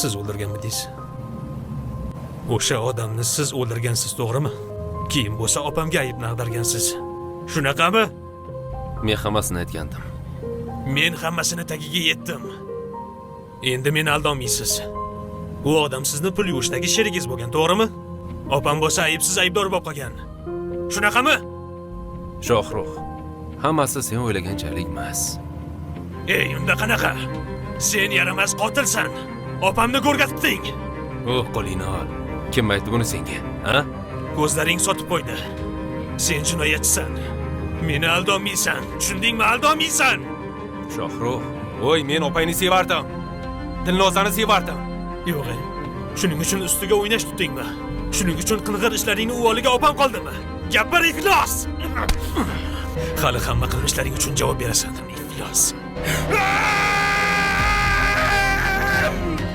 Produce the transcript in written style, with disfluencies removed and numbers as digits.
Siz o'ldirganmidingiz? O'sha odamni siz o'ldirgansiz, to'g'rimi? Keyin bo'lsa opamga aybni ag'dargansiz. Shunaqami? Men hammasini aytgandim. Men hammasini tagiga yetdim. Endi meni aldolmaysiz. U odam sizni pul yuvishdagi sherigingiz bo'lgan, to'g'rimi? Opam bo'lsa aybsiz aybdor bo'lib qolgan. Shunaqami? Shohrux, hammasi sen o'ylaganchalik emas. Ey, unda qanaqa? Sen yaramas qotilsan. Opamni ko'rgatibding. Qo'lingni ol. Kim aytdi buni senga? Ha? Ko'zlaring sotib qo'ydi. Sen jinoyatchisan. Meni aldolmaysan. Tushundingmi? Aldolmaysan. Shohrux, voy, men opangni sevardim. Dilnozani sevardim. Yo'q. Shuning uchun ustiga o'ynash tutdingmi? Shuning uchun qing'ir ishlaringni uvoliga opam qoldimi? Gapir, iflos. Hali hamma qilmishlaring uchun javob berasan, iflos.